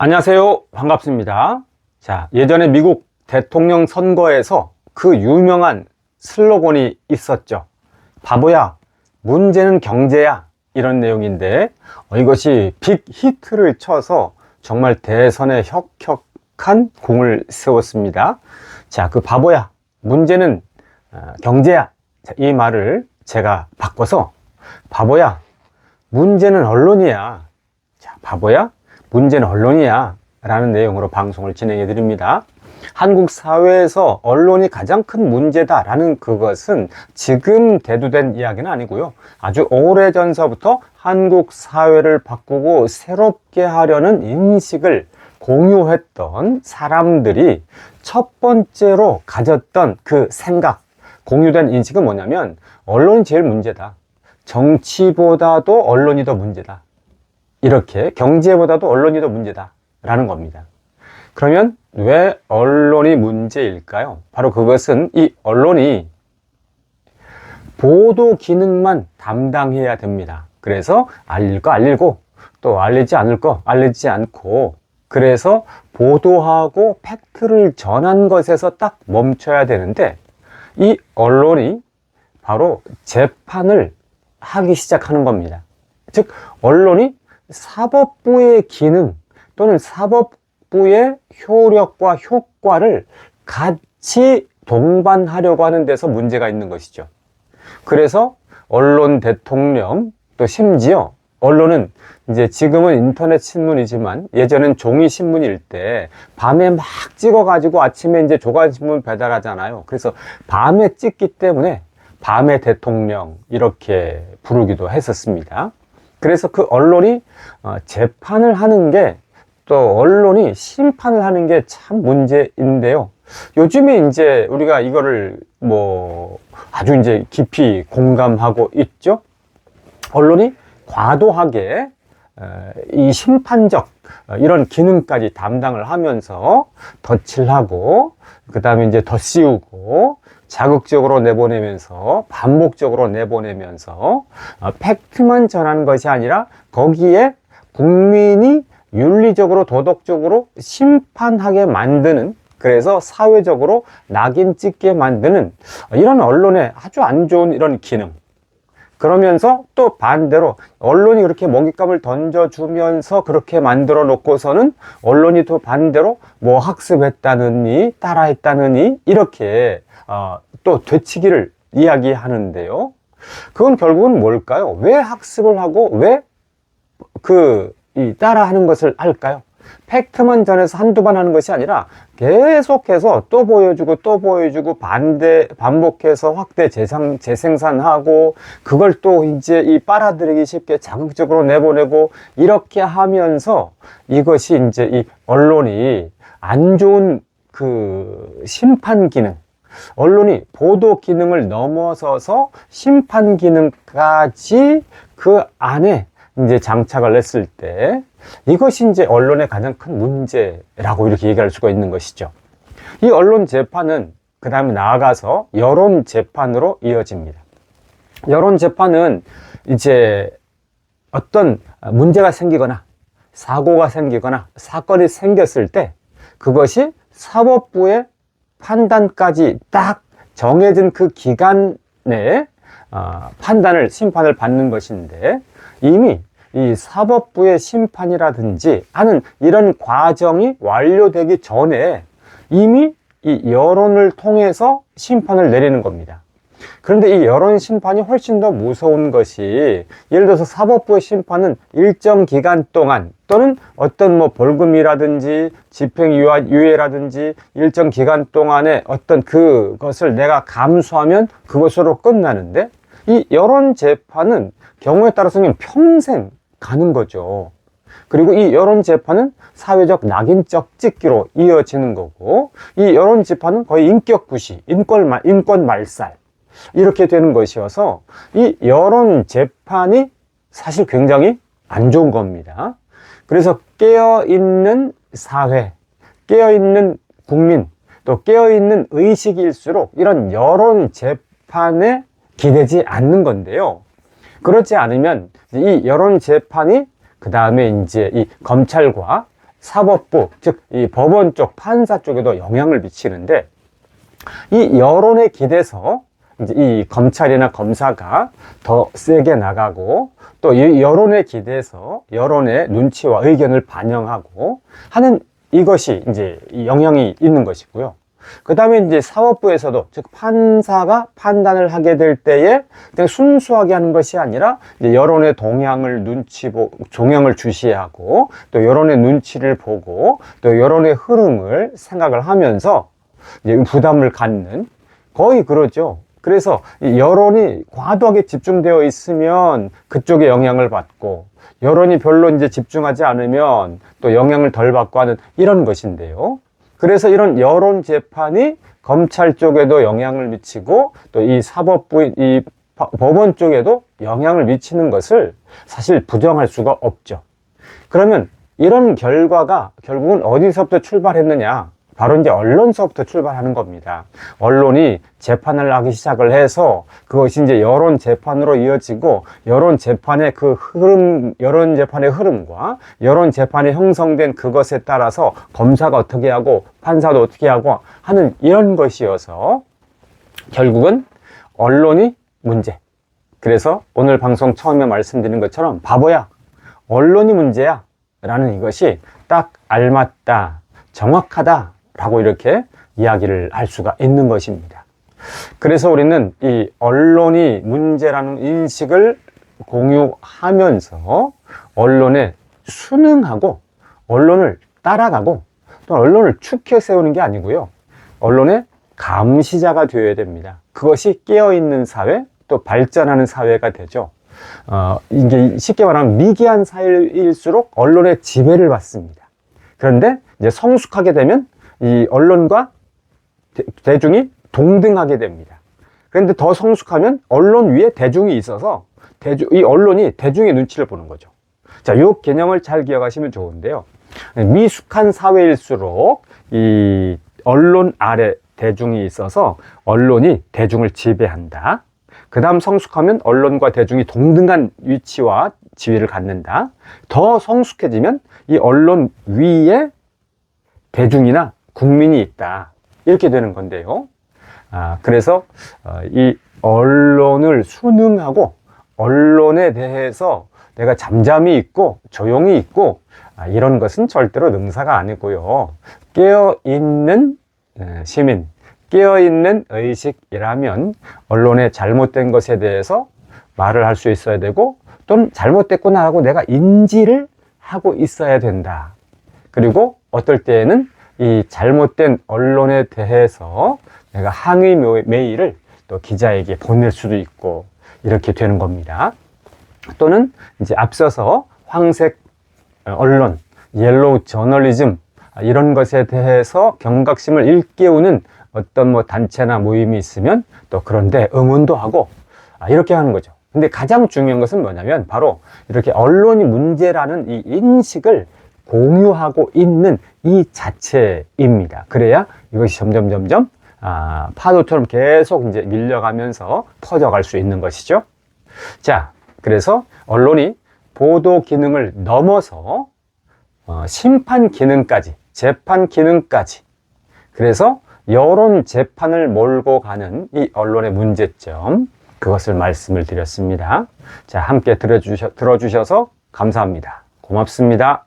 안녕하세요. 반갑습니다. 자, 예전에 미국 대통령 선거에서 그 유명한 슬로건이 있었죠. 바보야, 문제는 경제야. 이런 내용인데 이것이 빅 히트를 쳐서 정말 대선에 혁혁한 공을 세웠습니다. 자, 그 바보야, 문제는 경제야. 자, 이 말을 제가 바꿔서 바보야, 문제는 언론이야. 자, 바보야, 문제는 언론이야 라는 내용으로 방송을 진행해 드립니다. 한국 사회에서 언론이 가장 큰 문제다 라는 그것은 지금 대두된 이야기는 아니고요, 아주 오래전서부터 한국 사회를 바꾸고 새롭게 하려는 인식을 공유했던 사람들이 첫 번째로 가졌던 그 생각, 공유된 인식은 뭐냐면 언론이 제일 문제다, 정치보다도 언론이 더 문제다, 이렇게 경제보다도 언론이 더 문제다 라는 겁니다. 그러면 왜 언론이 문제일까요? 바로 그것은 이 언론이 보도 기능만 담당해야 됩니다. 그래서 알릴 거 알리고 또 알리지 않을 거 알리지 않고, 그래서 보도하고 팩트를 전한 것에서 딱 멈춰야 되는데, 이 언론이 바로 재판을 하기 시작하는 겁니다. 즉 언론이 사법부의 기능 또는 사법부의 효력과 효과를 같이 동반하려고 하는 데서 문제가 있는 것이죠. 그래서 언론 대통령, 또 심지어 언론은 이제 지금은 인터넷 신문이지만 예전엔 종이 신문일 때 밤에 막 찍어가지고 아침에 이제 조간신문 배달하잖아요. 그래서 밤에 찍기 때문에 밤의 대통령 이렇게 부르기도 했었습니다. 그래서 그 언론이 재판을 하는 게, 또 언론이 심판을 하는 게 참 문제인데요. 요즘에 이제 우리가 이거를 아주 이제 깊이 공감하고 있죠. 언론이 과도하게 이 심판적 이런 기능까지 담당을 하면서 덧칠하고, 그 다음에 이제 덧씌우고, 자극적으로 내보내면서 반복적으로 내보내면서 팩트만 전하는 것이 아니라 거기에 국민이 윤리적으로 도덕적으로 심판하게 만드는, 그래서 사회적으로 낙인 찍게 만드는 이런 언론의 아주 안 좋은 이런 기능. 그러면서 또 반대로 언론이 그렇게 먹잇감을 던져주면서 그렇게 만들어 놓고서는 언론이 또 반대로 학습했다느니 따라했다느니 이렇게 또 되치기를 이야기하는데요. 그건 결국은 뭘까요? 왜 학습을 하고 왜 따라하는 것을 할까요? 팩트만 전해서 한두 번 하는 것이 아니라 계속해서 또 보여주고 또 보여주고 반복해서 확대 재생산하고, 그걸 또 이제 빨아들이기 쉽게 자극적으로 내보내고, 이렇게 하면서 이것이 이제 이 언론이 안 좋은 그 심판 기능, 언론이 보도 기능을 넘어서서 심판 기능까지 그 안에 이제 장착을 했을 때, 이것이 이제 언론의 가장 큰 문제라고 이렇게 얘기할 수가 있는 것이죠. 이 언론 재판은 그 다음에 나아가서 여론 재판으로 이어집니다. 여론 재판은 이제 어떤 문제가 생기거나 사고가 생기거나 사건이 생겼을 때 그것이 사법부의 판단까지 딱 정해진 그 기간 내에 심판을 받는 것인데, 이미 이 사법부의 심판이라든지 하는 이런 과정이 완료되기 전에 이미 이 여론을 통해서 심판을 내리는 겁니다. 그런데 이 여론 심판이 훨씬 더 무서운 것이, 예를 들어서 사법부의 심판은 일정 기간 동안 또는 어떤 벌금이라든지 집행유예라든지 일정 기간 동안에 어떤 그것을 내가 감수하면 그것으로 끝나는데, 이 여론 재판은 경우에 따라서는 평생 가는 거죠. 그리고 이 여론 재판은 사회적 낙인적 찍기로 이어지는 거고, 이 여론 재판은 거의 인격 구시, 인권 말살 이렇게 되는 것이어서 이 여론 재판이 사실 굉장히 안 좋은 겁니다. 그래서 깨어있는 사회, 깨어있는 국민, 또 깨어있는 의식일수록 이런 여론 재판에 기대지 않는 건데요. 그렇지 않으면 이 여론 재판이 그 다음에 이제 이 검찰과 사법부, 즉 이 법원 쪽, 판사 쪽에도 영향을 미치는데, 이 여론에 기대서 이제 이 검찰이나 검사가 더 세게 나가고, 또 이 여론에 기대서 여론의 눈치와 의견을 반영하고 하는, 이것이 이제 영향이 있는 것이고요. 그 다음에 이제 사법부에서도, 즉 판사가 판단을 하게 될 때에 그냥 순수하게 하는 것이 아니라 이제 여론의 동향을 종향을 주시하고, 또 여론의 눈치를 보고, 또 여론의 흐름을 생각을 하면서 이제 부담을 갖는, 거의 그러죠. 그래서 이 여론이 과도하게 집중되어 있으면 그쪽에 영향을 받고, 여론이 별로 이제 집중하지 않으면 또 영향을 덜 받고 하는 이런 것인데요. 그래서 이런 여론 재판이 검찰 쪽에도 영향을 미치고, 또 이 사법부, 이 법원 쪽에도 영향을 미치는 것을 사실 부정할 수가 없죠. 그러면 이런 결과가 결국은 어디서부터 출발했느냐? 바로 이제 언론서부터 출발하는 겁니다. 언론이 재판을 하기 시작을 해서 그것이 이제 여론 재판으로 이어지고, 여론 재판의 그 흐름, 여론 재판의 흐름과 여론 재판이 형성된 그것에 따라서 검사가 어떻게 하고 판사도 어떻게 하고 하는 이런 것이어서 결국은 언론이 문제. 그래서 오늘 방송 처음에 말씀드린 것처럼 바보야, 언론이 문제야 라는 이것이 딱 알맞다, 정확하다 라고 이렇게 이야기를 할 수가 있는 것입니다. 그래서 우리는 이 언론이 문제라는 인식을 공유하면서 언론에 순응하고, 언론을 따라가고, 또 언론을 축해 세우는 게 아니고요, 언론의 감시자가 되어야 됩니다. 그것이 깨어있는 사회, 또 발전하는 사회가 되죠. 이게 쉽게 말하면 미개한 사회일수록 언론의 지배를 받습니다. 그런데 이제 성숙하게 되면 이 언론과 대중이 동등하게 됩니다. 그런데 더 성숙하면 언론 위에 대중이 있어서 이 언론이 대중의 눈치를 보는 거죠. 자, 이 개념을 잘 기억하시면 좋은데요. 미숙한 사회일수록 이 언론 아래 대중이 있어서 언론이 대중을 지배한다. 그 다음 성숙하면 언론과 대중이 동등한 위치와 지위를 갖는다. 더 성숙해지면 이 언론 위에 대중이나 국민이 있다. 이렇게 되는 건데요. 그래서 이 언론을 순응하고, 언론에 대해서 내가 잠잠히 있고 조용히 있고 이런 것은 절대로 능사가 아니고요. 깨어있는 시민, 깨어있는 의식이라면 언론의 잘못된 것에 대해서 말을 할 수 있어야 되고, 또는 잘못됐구나 하고 내가 인지를 하고 있어야 된다. 그리고 어떨 때에는 이 잘못된 언론에 대해서 내가 항의 메일을 또 기자에게 보낼 수도 있고, 이렇게 되는 겁니다. 또는 이제 앞서서 황색 언론, 옐로우 저널리즘, 이런 것에 대해서 경각심을 일깨우는 어떤 뭐 단체나 모임이 있으면 또 그런데 응원도 하고, 이렇게 하는 거죠. 근데 가장 중요한 것은 뭐냐면 바로 이렇게 언론이 문제라는 이 인식을 공유하고 있는 이 자체입니다. 그래야 이것이 점점 파도처럼 계속 이제 밀려가면서 퍼져갈 수 있는 것이죠. 자, 그래서 언론이 보도 기능을 넘어서 심판 기능까지, 재판 기능까지, 그래서 여론 재판을 몰고 가는 이 언론의 문제점, 그것을 말씀을 드렸습니다. 자, 함께 들어주셔서 감사합니다. 고맙습니다.